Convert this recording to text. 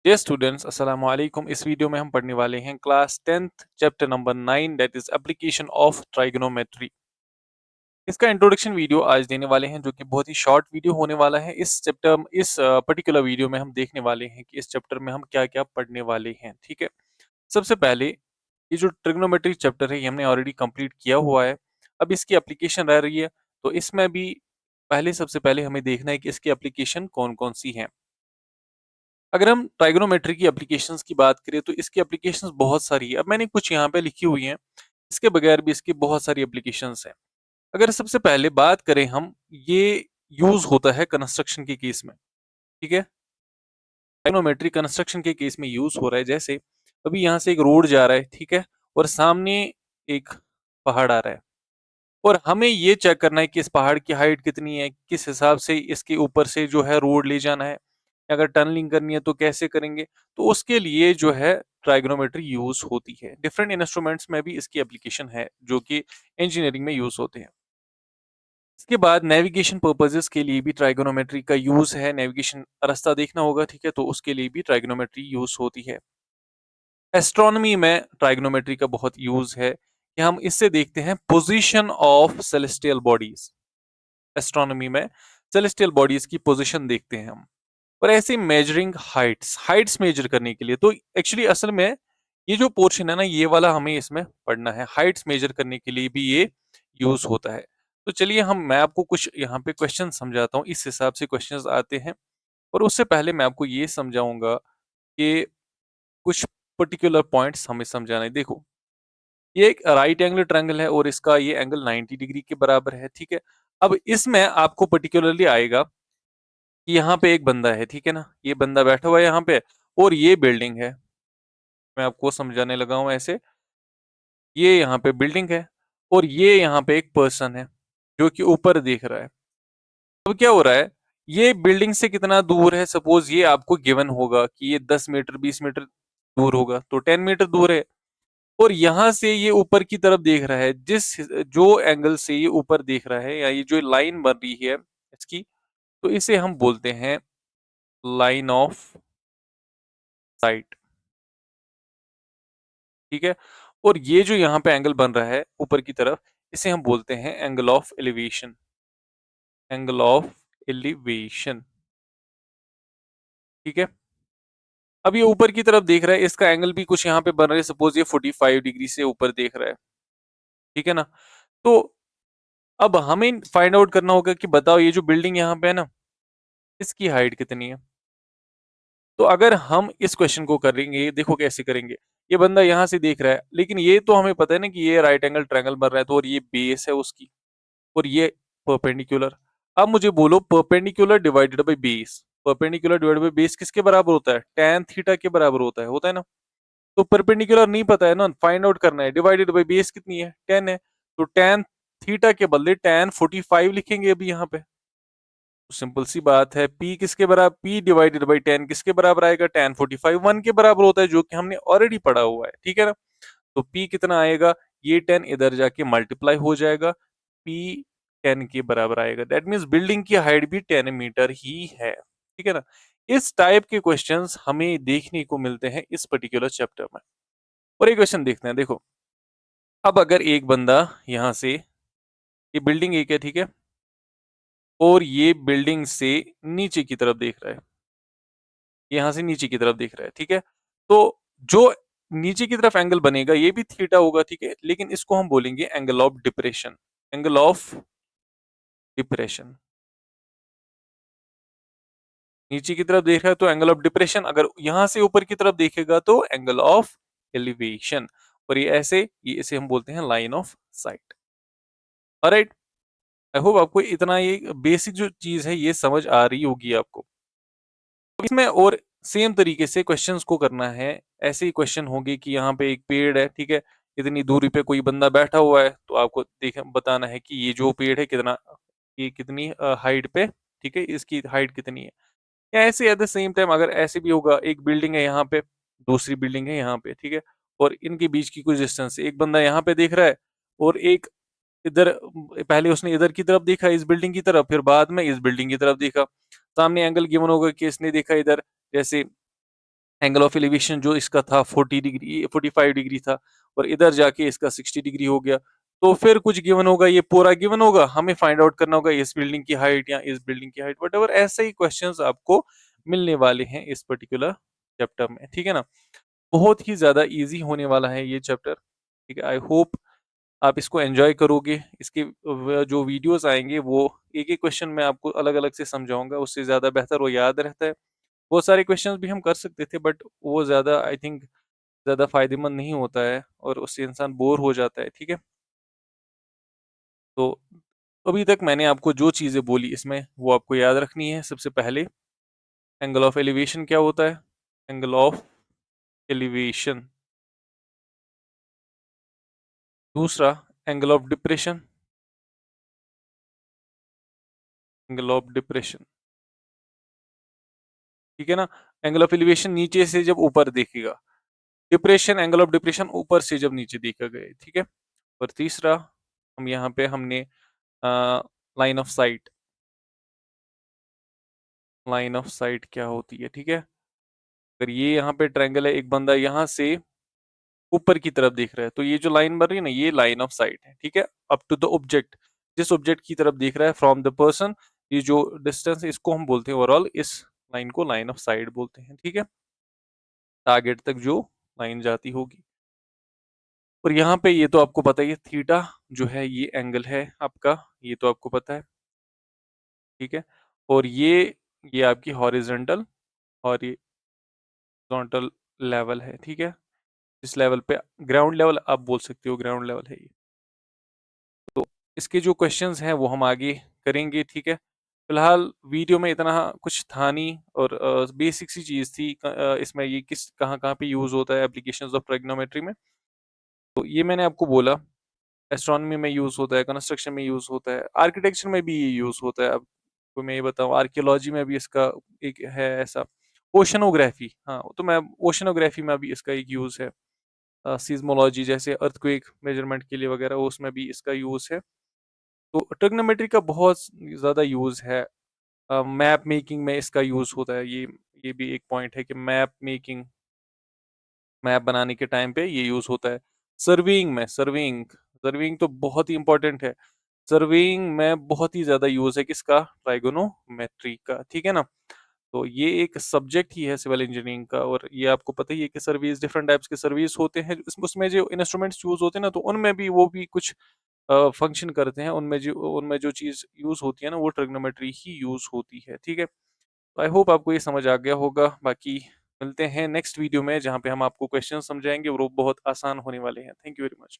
Dear students अस्सलाम वालेकुम। इस वीडियो में हम पढ़ने वाले हैं class 10th chapter number 9 that is application of trigonometry. इसका इंट्रोडक्शन वीडियो आज देने वाले हैं जो कि बहुत ही शॉर्ट वीडियो होने वाला है। इस पर्टिकुलर वीडियो में हम देखने वाले हैं कि इस चैप्टर में हम क्या-क्या पढ़ने वाले हैं। ठीक है, सबसे पहले ये जो ट्रिग्नोमेट्री चैप्टर है ये हमने ऑलरेडी कंप्लीट किया हुआ है। अब इसकी एप्लीकेशन रह रही है, तो इसमें भी सबसे पहले हमें देखना है कि इसकी एप्लीकेशन कौन-कौन सी हैं। अगर हम ट्राइगोनोमेट्री की एप्लीकेशंस की बात करें तो इसकी एप्लीकेशंस बहुत सारी है। अब मैंने कुछ यहाँ पे लिखी हुई हैं, इसके बगैर भी इसकी बहुत सारी एप्लीकेशंस हैं। अगर सबसे पहले बात करें हम, ये यूज़ होता है कंस्ट्रक्शन के केस में, ठीक है? ट्राइगोनोमेट्री कंस्ट्रक्शन के केस में यूज़ हो रहा है। जैसे अभी यहाँ से एक रोड जा रहा है, ठीक है? और सामने एक पहाड़ आ रहा है और हमें ये चेक करना है कि इस पहाड़ की हाइट कितनी है, किस हिसाब से इसके ऊपर से जो है रोड ले जाना है। अगर टनलिंग करनी है तो कैसे करेंगे? तो उसके लिए जो है ट्राइगोनोमेट्री यूज़ होती है। डिफरेंट इंस्ट्रूमेंट्स में भी इसकी एप्लीकेशन है जो कि इंजीनियरिंग में यूज़ होते हैं। इसके बाद नेविगेशन पर्पसेस के लिए भी ट्राइगोनोमेट्री का यूज़ है। नेविगेशन रास्ता देखना होगा, ठीक है? तो उसके लिए भी ट्राइगोनोमेट्री यूज़ होती है। एस्ट्रोनॉमी में ट्राइगोनोमेट्री का बहुत यूज़ है कि हम इससे देखते हैं position of celestial bodies. Astronomy में सेलेस्टियल बॉडीज़ की पोजीशन देखते हैं हम। और ऐसे मेजरिंग हाइट्स हाइट्स मेजर करने के लिए तो एक्चुअली असल में ये जो पोर्शन है ना ये वाला हमें इसमें पढ़ना है। हाइट्स मेजर करने के लिए भी ये यूज होता है। तो चलिए मैं आपको कुछ यहाँ पे क्वेश्चन समझाता हूँ, इस हिसाब से क्वेश्चंस आते हैं। और उससे पहले मैं आपको ये समझाऊंगा कि कुछ पर्टिकुलर पॉइंट्स हमें समझाना है। देखो, ये एक राइट एंगल ट्रायंगल है और इसका ये एंगल 90 डिग्री के बराबर है, ठीक है? अब इसमें आपको पर्टिकुलरली आएगा कि यहाँ पे एक बंदा है, ठीक है ना? ये बंदा बैठा हुआ है यहाँ पे और ये बिल्डिंग है। मैं आपको समझाने लगा हूँ ऐसे। ये यहाँ पे बिल्डिंग है और ये यहाँ पे एक पर्सन है जो कि ऊपर देख रहा है। अब क्या हो रहा है? ये बिल्डिंग से कितना दूर है? सपोज ये आपको गिवन होगा कि ये 10 मीटर 20 मीटर दूर होगा, तो 10 मीटर दूर है। और यहाँ से ये ऊपर की तरफ देख रहा है, जो एंगल से ये ऊपर देख रहा है या ये जो लाइन बन रही है इसकी, तो इसे हम बोलते हैं लाइन ऑफ साइट, ठीक है? और ये जो यहाँ पे एंगल बन रहा है ऊपर की तरफ, इसे हम बोलते हैं angle of elevation. Angle of elevation, ठीक है? अब ये ऊपर की तरफ देख रहा है, इसका एंगल भी कुछ यहाँ पे बन रहा है। सपोज ये 45 डिग्री से ऊपर देख रहा है, ठीक है ना? तो अब हमें फाइंड आउट करना होगा कि बताओ ये जो बिल्डिंग यहाँ पे है ना, इसकी हाइट कितनी है? तो अगर हम इस क्वेश्चन को करेंगे, देखो कैसे करेंगे। ये बंदा यहाँ से देख रहा है, लेकिन ये तो हमें पता है ना कि ये राइट एंगल ट्रायंगल बन रहा है, तो और ये बेस है उसकी और ये परपेंडिकुलर। अब मुझे बोलो perpendicular divided by base. Perpendicular divided by base किसके बराबर होता है? tan थीटा के बराबर होता है ना? तो परपेंडिकुलर नहीं पता है ना, फाइंड आउट करना है। डिवाइडेड बाय बेस कितनी है? 10 है। तो tan थीटा के बदले tan 45 लिखेंगे अभी यहाँ पे। तो सिंपल सी बात है, p किसके बराबर, p डिवाइडेड बाय 10 किसके बराबर आएगा? tan 45 1 के बराबर होता है, जो कि हमने ऑलरेडी पढ़ा हुआ है, ठीक है ना? तो p कितना आएगा? ये 10 इधर जाके मल्टीप्लाई हो जाएगा, p 10 के बराबर आएगा। दैट मीन्स बिल्डिंग की हाइट भी 10 मीटर ही है, ठीक है ना? इस टाइप के क्वेश्चंस हमें देखने को मिलते हैं इस पर्टिकुलर चैप्टर में। और एक क्वेश्चन देखते हैं, देखो। अब अगर एक बंदा यहाँ से, ये बिल्डिंग एक है, ठीक है? और ये बिल्डिंग से नीचे की तरफ देख रहा है, यहाँ से नीचे की तरफ देख रहा है, ठीक है? तो जो नीचे की तरफ एंगल बनेगा ये भी थीटा होगा, ठीक है? लेकिन इसको हम बोलेंगे angle of depression. Angle of depression. नीचे की तरफ देख रहा है तो एंगल ऑफ डिप्रेशन, अगर यहाँ से ऊपर की तरफ देखेगा तो एंगल ऑफ एलिवेशन। और ये ऐसे, ये इसे हम बोलते हैं line of site. Alright, I hope आपको इतना ये बेसिक जो चीज है ये समझ आ रही होगी आपको। अब इसमें और सेम तरीके से क्वेश्चंस को करना है। ऐसे ही क्वेश्चन होंगे कि यहाँ पे एक पेड़ है, ठीक है? इतनी दूरी पे कोई बंदा बैठा हुआ है, तो आपको देख बताना है कि ये जो पेड़ है कितना, ये कितनी हाइट पे, ठीक है? इसकी हाइट कितनी है? या ऐसे एट द सेम टाइम अगर ऐसे भी होगा, एक बिल्डिंग है यहाँ पे, दूसरी बिल्डिंग है यहाँ पे, ठीक है? और इनके बीच की कुछ डिस्टेंस, एक बंदा यहाँ पे देख रहा है और एक इधर, पहले उसने इधर की तरफ देखा इस बिल्डिंग की तरफ, फिर बाद में इस बिल्डिंग की तरफ देखा। सामने एंगल गिवन होगा कि इसने देखा इधर, जैसे एंगल ऑफ एलिवेशन जो इसका था 40 डिग्री 45 डिग्री था और इधर जाके इसका 60 डिग्री हो गया। तो फिर कुछ गिवन होगा, ये पूरा गिवन होगा, हमें फाइंड आउट करना होगा इस बिल्डिंग की हाइट या इस बिल्डिंग की हाइट, वट ऐसे ही क्वेश्चंस आपको मिलने वाले हैं इस पर्टिकुलर चैप्टर में, ठीक है ना। बहुत ही ज्यादा इजी होने वाला है ये चैप्टर, ठीक है। आई होप आप इसको एंजॉय करोगे। इसके जो वीडियोस आएंगे वो एक एक क्वेश्चन मैं आपको अलग अलग से समझाऊंगा, उससे ज्यादा बेहतर वो याद रहता है। बहुत सारे क्वेश्चंस भी हम कर सकते थे बट वो ज़्यादा आई थिंक ज़्यादा फ़ायदेमंद नहीं होता है और उससे इंसान बोर हो जाता है, ठीक है। तो अभी तक मैंने आपको जो चीज़ें बोली इसमें वो आपको याद रखनी है। सबसे पहले एंगल ऑफ एलिवेशन क्या होता है, एंगल ऑफ एलिवेशन। दूसरा angle of depression, angle of depression, ठीक है ना। एंगल ऑफ एलिवेशन नीचे से जब ऊपर देखेगा, डिप्रेशन एंगल ऑफ डिप्रेशन ऊपर से जब नीचे देखा गया, ठीक है। और तीसरा हम यहाँ पे हमने line of site, line of site क्या होती है, ठीक है। अगर ये यहाँ पे ट्रायंगल है, एक बंदा यहाँ से ऊपर की तरफ देख रहा है, तो ये जो लाइन बन रही है ना, ये लाइन ऑफ साइट है, ठीक है। अप टू द ऑब्जेक्ट, जिस ऑब्जेक्ट की तरफ देख रहा है फ्रॉम द पर्सन, ये जो डिस्टेंस है इसको हम बोलते हैं ओवरऑल, इस लाइन को लाइन ऑफ साइट बोलते हैं, ठीक है। टारगेट तक जो लाइन जाती होगी। और यहाँ पे ये तो आपको पता ही है, थीटा जो है ये एंगल है आपका, ये तो आपको पता है, ठीक है। और ये आपकी हॉरिजेंटल और ये हॉरिजॉन्टल लेवल है, ठीक है। जिस लेवल पे ग्राउंड लेवल आप बोल सकते हो, ग्राउंड लेवल है ये। तो इसके जो क्वेश्चंस हैं वो हम आगे करेंगे, ठीक है। फिलहाल वीडियो में इतना कुछ था नहीं और बेसिक सी चीज़ थी, इसमें ये किस कहाँ कहाँ पे यूज़ होता है एप्लीकेशंस ऑफ ट्रिग्नोमेट्री में। तो ये मैंने आपको बोला, एस्ट्रोनॉमी में यूज़ होता है, कंस्ट्रक्शन में यूज़ होता है, आर्किटेक्चर में भी ये यूज़ होता है। अब तो मैं ये बताऊँ, आर्कियोलॉजी में भी इसका एक है ऐसा, ओशनोग्राफी, हाँ तो मैं ओशनोग्राफी में भी इसका एक यूज़ है। सीज़मोलॉजी जैसे अर्थक्वेक मेजरमेंट के लिए वगैरह उसमें भी इसका यूज़ है। तो ट्रिग्नोमेट्री का बहुत ज़्यादा यूज़ है। मैप मेकिंग में इसका यूज़ होता है, ये भी एक पॉइंट है कि मैप मेकिंग, मैप बनाने के टाइम पे ये यूज़ होता है। सर्वेइंग में, सर्वेइंग सर्वेइंग तो बहुत ही इंपॉर्टेंट है। सर्वेइंग में बहुत ही ज़्यादा यूज़ है किसका, ट्राइगोनोमेट्री का, ठीक है ना। तो ये एक सब्जेक्ट ही है सिविल इंजीनियरिंग का और ये आपको पता ही है कि सर्विस डिफरेंट टाइप्स के सर्विस होते हैं। उसमें जो इंस्ट्रूमेंट्स यूज़ होते हैं ना, तो उनमें भी वो भी कुछ फंक्शन करते हैं। उनमें जो चीज़ यूज़ होती है ना, वो ट्रिग्नोमेट्री ही यूज़ होती है, ठीक है। तो आई होप आपको ये समझ आ गया होगा। बाकी मिलते हैं नेक्स्ट वीडियो में जहाँ पे हम आपको क्वेश्चन समझाएंगे और वो बहुत आसान होने वाले हैं। Thank you very much.